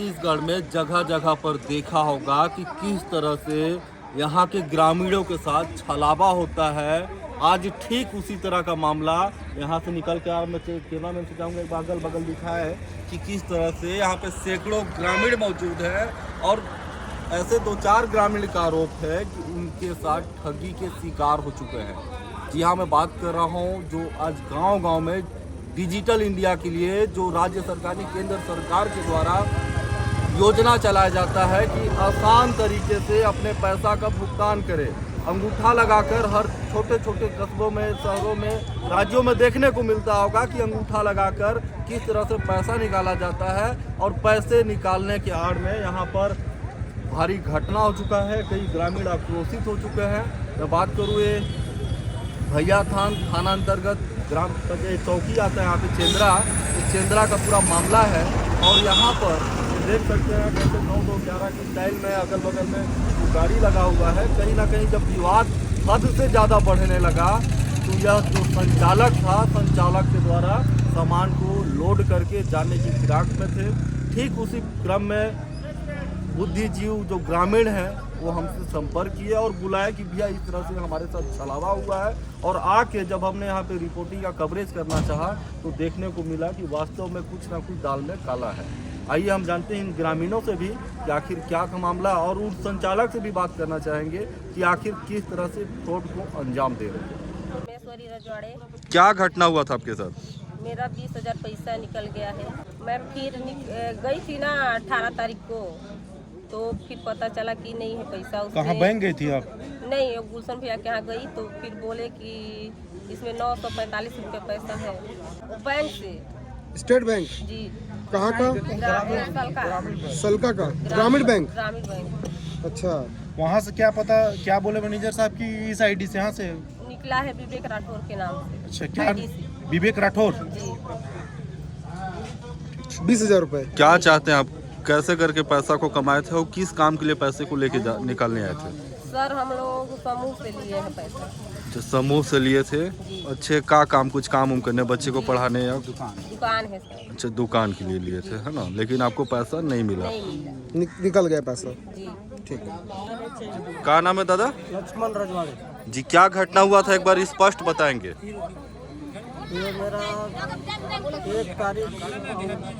छत्तीसगढ़ में जगह जगह पर देखा होगा कि किस तरह से यहाँ के ग्रामीणों के साथ छलावा होता है। आज ठीक उसी तरह का मामला यहाँ से निकल के मैं कैमरा मैन से जाऊँगा, एक अगल बगल दिखा है कि किस तरह से यहाँ पे सैकड़ों ग्रामीण मौजूद है और ऐसे 2-4 ग्रामीण का आरोप है कि उनके साथ ठगी के शिकार हो चुके हैं। जी हाँ, मैं बात कर रहा हूँ जो आज गांव-गांव में डिजिटल इंडिया के लिए जो राज्य सरकार की केंद्र सरकार के द्वारा योजना चलाया जाता है कि आसान तरीके से अपने पैसा का भुगतान करें। अंगूठा लगाकर हर छोटे छोटे कस्बों में, शहरों में, राज्यों में देखने को मिलता होगा कि अंगूठा लगाकर किस तरह से पैसा निकाला जाता है और पैसे निकालने के आड़ में यहाँ पर भारी घटना हो चुका है। कई ग्रामीण आक्रोशित हो चुके हैं। मैं बात करूँ ये भैया थाना अंतर्गत ग्राम पंचायत चौकी आता है यहाँ पे चेंद्रा, तो चेंद्रा का पूरा मामला है। और यहाँ पर देख सकते हैं कैसे 9-2-11 की स्टाइल में अगल बगल में गाड़ी लगा हुआ है। कहीं ना कहीं जब विवाद हद से ज़्यादा बढ़ने लगा तो यह जो संचालक था, संचालक के द्वारा सामान को लोड करके जाने की फिराक में थे। ठीक उसी क्रम में बुद्धिजीव जो ग्रामीण हैं वो हमसे संपर्क किए और बुलाया कि भैया इस तरह से हमारे साथ छलावा हुआ है। और आके जब हमने यहाँ पे रिपोर्टिंग का कवरेज करना चाहा तो देखने को मिला कि वास्तव में कुछ ना कुछ दाल में काला है। आइए हम जानते हैं इन ग्रामीणों से भी कि आखिर क्या का मामला, और उन संचालक से भी बात करना चाहेंगे कि आखिर किस तरह से फ्रॉड को अंजाम दे रहे हैं। क्या घटना हुआ था आपके साथ? मेरा 20,000 पैसा निकल गया है। मैं फिर गई थी ना 18 तारीख को, तो फिर पता चला कि नहीं है पैसा। कहाँ बैंक गई थी आप? नहीं, गुलशन भैया के यहाँ गई तो फिर बोले कि इसमें 945 रुपये पैसा है बैंक से। State Bank? जी। कहाँ का? सलका का ग्रामीण बैंक। ग्रामीण बैंक। अच्छा, वहाँ से क्या बोले मैनेजर साहब की इस आईडी से यहाँ से निकला है विवेक राठौर के नाम से। अच्छा, क्या विवेक राठौर? जी। 20,000 रुपये। क्या चाहते हैं आप? कैसे करके पैसा को कमाए थे और किस काम के लिए पैसे को लेके निकालने आए थे? सर हम लोग समूह से लिए हैं पैसा। अच्छा, समूह से लिए थे। अच्छे का काम, कुछ काम करने, बच्चे को पढ़ाने या दुकान है सर। अच्छा, दुकान के लिए लिए थे, है ना? लेकिन आपको पैसा नहीं मिला? नहीं मिला। निकल गया पैसा? जी। ठीक है। क्या नाम है दादा? लक्ष्मण रजवाड़े जी, क्या घटना हुआ था एक बार स्पष्ट बताएंगे? ये मेरा 1 तारीख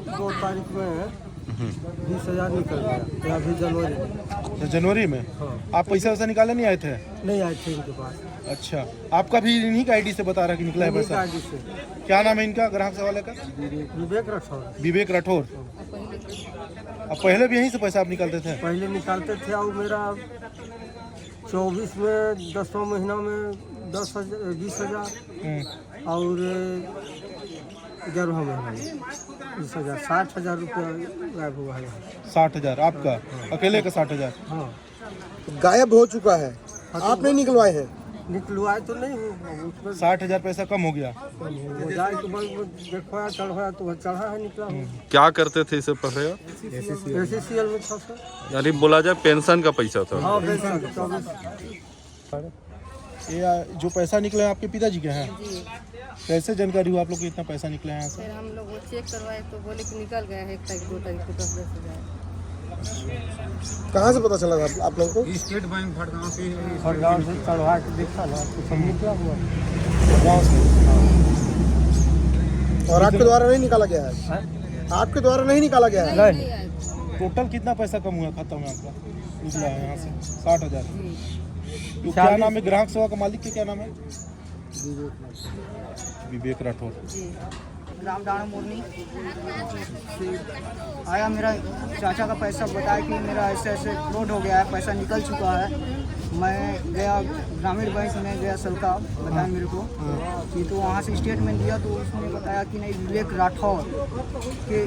2 तारीख में 20,000 निकल गया, अभी जनवरी में। हाँ। आप पैसा निकाले नहीं आए थे? नहीं आए थे इनके पास। अच्छा, आपका भी इन्हीं का आईडी से बता रहा कि निकला है पैसा? से। क्या नाम है इनका ग्राहक सेवा वाले का? विवेक राठौर। विवेक राठौर। अब पहले भी यहीं से पैसा आप निकालते थे? पहले निकालते थे और मेरा 24 में 10वां महीना में 20,000 और 11वां महीना में 20,000, 60,000 रुपये गायब हुआ है। 60,000 आपका? अकेले का 60,000? हाँ। गायब हो चुका है, आप नहीं निकलवाए हैं? निकलवाए तो नहीं हूँ, उसमें 60,000 पैसा कम हो गया। वो जाए तो देखवाया चढ़वाया तो चढ़ा है, निकला। क्या करते थे इससे पहले? ACCL में था सर। यानी बोला जाए पेंशन का पैसा था? हाँ, पेंशन 24। ये जो पैसा निकला है आपके पिताजी के हैं? जी। कैसे जानकारी हुआ आप लोग को इतना पैसा निकला है यहाँ से? फिर हम लोग वो चेक करवाए तो बोले कि निकल गया है 1 तारीख 2 तारीख को 10,000। कहाँ से पता चला था आप लोगों को? स्टेट बैंक भड़गांव से चढ़वा के देखा ना तो सब निकला हुआ गाँव से। और आपके द्वारा नहीं निकाला गया है? आपके द्वारा नहीं निकाला गया है? नहीं। टोटल कितना पैसा कम हुआ खाता में आपका निकला है यहाँ से? 60,000। तो क्या नाम है ग्राहक सेवा का मालिक के? क्या नाम है? विवेक राठौर। रामदाना मुर्नी आया, मेरा चाचा का पैसा बताया कि मेरा ऐसे ऐसे फ्रॉड हो गया है, पैसा निकल चुका है। मैं गया ग्रामीण बैंक में गया, सलका बताया मेरे को कि, तो वहाँ से स्टेटमेंट दिया तो उसने बताया कि नहीं, विवेक राठौर के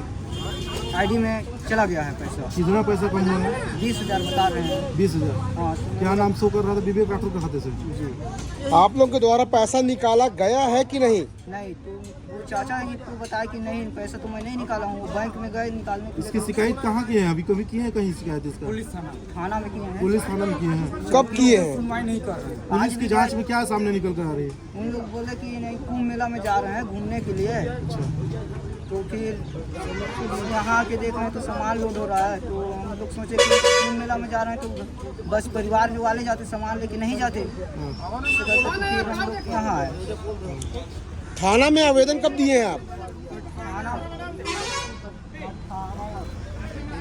आईडी में चला गया है पैसा। कितना पैसा कम हुआ है? 20,000 बता रहे हैं। 20,000? हाँ। क्या नाम शो कर रहा था? विवेक राठौर के खाते से? जी। आप लोग के द्वारा पैसा निकाला गया है कि नहीं? नहीं, तो वो चाचा ही तो बताया कि नहीं, पैसा तो मैं नहीं निकाला हूँ, बैंक में गए निकालने के लिए। इसकी शिकायत कहाँ की है? अभी कभी की है कहीं शिकायत इसका? पुलिस थाना में किए हैं। पुलिस थाना में किए हैं? कब किए हैं? सुनवाई नहीं कर रहे। पुलिस की जांच में क्या सामने निकल कर आ रही है? उन लोग बोले कि नहीं, कुंभ मेला में जा रहे हैं घूमने के लिए। तो फिर यहाँ आके देख रहे हैं तो सामान लोड हो रहा है, तो हम लोग सोचे कि कुंभ मेला में जा रहे हैं तो बस परिवार जो वाले जाते सामान लेके नहीं जाते, तो फिर हम लोग यहाँ आए। थाना में आवेदन कब दिए हैं आप?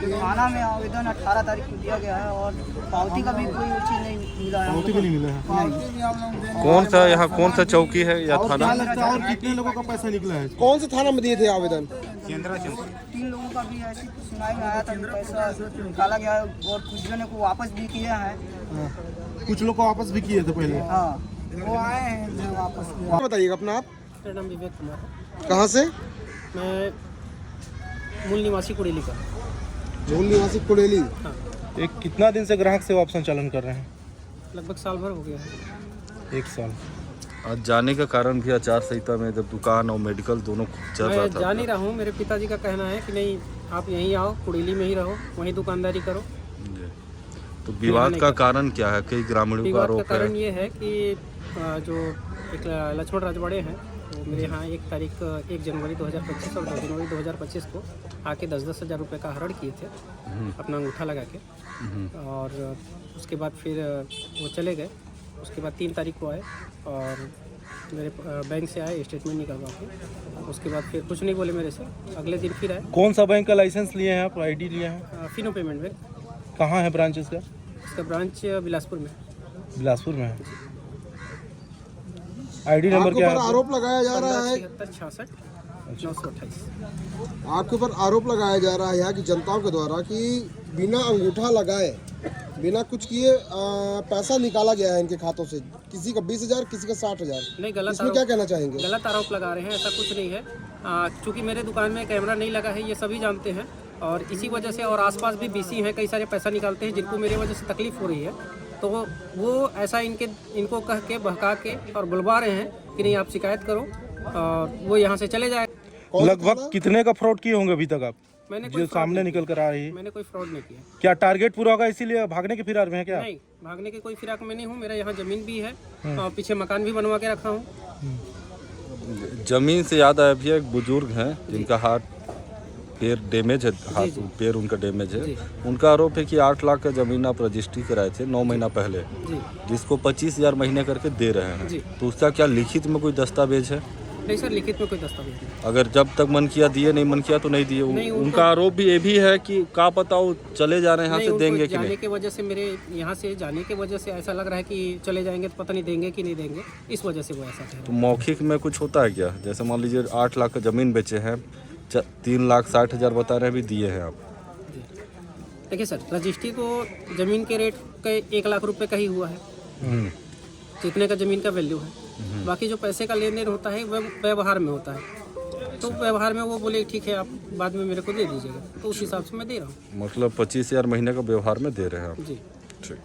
थाना में आवेदन 18 तारीख को दिया गया है और पावती का भी कोई चीज़ नहीं मिला है। पावती भी नहीं मिला है। नहीं। कौन सा यहाँ कौन सा चौकी है या थाना? क्या लगता है और कितने लोगों का पैसा निकला है? कौन से थाना में दिए थे आवेदन? 3 लोगों का भी ऐसी सुनाई में आया था कि पैसा निकाला गया है और कुछ जनों को वापस भी किया है। कुछ लोग को वापस भी किए थे पहले। हाँ, वो आए हैं जो वापस किया। बताइएगा अपना आप। मेरा नाम विवेक कुमार है। कहाँ से? मैं मूल निवासी कुड़ेली का। मूल निवासी कुड़ेली। एक कितना दिन से ग्राहक सेवा आप संचालन कर रहे हैं? लगभग साल भर हो गया है। 1 साल। आज जाने का कारण भी आचार संहिता में जब दुकान और मेडिकल दोनों चल रहा मैं था। जान ही रहा हूँ, मेरे पिताजी का कहना है कि नहीं आप यहीं आओ, कुड़ेली में ही रहो, वहीं दुकानदारी करो। जी। तो विवाद का कारण क्या है? कई ग्रामीणों का विवाद का आरोप कारण है। ये है कि जो एक लक्ष्मण राजवाड़े हैं वो मेरे यहाँ 1 जनवरी 2025 और 2 जनवरी 2025 को आके 10-10 हज़ार रुपये का हरण किए थे अपना अंगूठा लगा के, और उसके बाद फिर वो चले गए। उसके बाद 3 तारीख को आए और मेरे बैंक से आए स्टेटमेंट निकलवा के। उसके बाद फिर कुछ नहीं बोले मेरे से। अगले दिन फिर आए। कौन सा बैंक का लाइसेंस लिए हैं आप? आईडी लिए हैं? Fino payment bank. कहाँ है ब्रांच इसका? इसका ब्रांच बिलासपुर में। बिलासपुर में है। आईडी नंबर आपके क्या ऊपर है? आरोप लगाया जा रहा है 76 928। आपके ऊपर आरोप लगाया जा रहा है यहाँ की जनताओं के द्वारा कि बिना अंगूठा लगाए, बिना कुछ किए पैसा निकाला गया है इनके खातों से। किसी का 20,000, किसी का 60,000। नहीं, गलत इसमें क्या कहना चाहेंगे? गलत आरोप लगा रहे हैं, ऐसा कुछ नहीं है। चूँकि मेरे दुकान में कैमरा नहीं लगा है, ये सभी जानते हैं, और इसी वजह से और आसपास भी बीसी हैं, कई सारे पैसा निकालते हैं जिनको मेरे वजह से तकलीफ हो रही है। तो वो ऐसा इनको कह के बहका के और बुलवा रहे हैं कि नहीं आप शिकायत करो और वो यहाँ से चले जाए। लगभग कितने का फ्रॉड किए होंगे अभी तक आप, मैंने जो सामने निकल कर आ रही है? मैंने कोई फ्रॉड नहीं किया। क्या टारगेट पूरा होगा इसीलिए भागने के फिरार में है क्या? नहीं, भागने की कोई फिराक में नहीं हूँ। मेरा यहाँ ज़मीन भी है और पीछे मकान भी बनवा के रखा हूँ। जमीन से याद आया, भैया एक बुजुर्ग हैं जिनका हाथ पैर डैमेज है, हाथ पैर उनका डैमेज है। उनका आरोप है कि 8 लाख का जमीन आप रजिस्ट्री कराए थे 9 महीना पहले, जिसको 25,000 महीने करके दे रहे हैं। तो उसका क्या लिखित में कोई दस्तावेज है? नहीं सर, लिखित में कोई दस्तावेज नहीं। अगर जब तक मन किया दिए, नहीं मन किया तो नहीं दिए। उनका आरोप भी ये भी है कि का पता वो चले जा रहे हैं यहाँ से, देंगे कि नहीं। जाने के वजह से, मेरे यहाँ से जाने के वजह से ऐसा लग रहा है कि चले जाएंगे तो पता नहीं देंगे कि नहीं देंगे, इस वजह से वो ऐसा कह रहे हैं। तो मौखिक में कुछ होता है क्या? जैसे मान लीजिए 8 लाख का ज़मीन बेचे हैं, 3,60,000 बता रहे हैं, भी दिए हैं आप। देखिए सर, रजिस्ट्री तो ज़मीन के रेट का 1 लाख रुपए का ही हुआ है, जितने का ज़मीन का वैल्यू है। बाकी जो पैसे का लेन देन होता है वह व्यवहार में होता है। तो व्यवहार में वो बोले ठीक है आप बाद में मेरे को दे दीजिएगा, तो उस हिसाब से मैं दे रहा हूँ। मतलब 25,000 महीने का व्यवहार में दे रहे हैं आप? जी ठीक।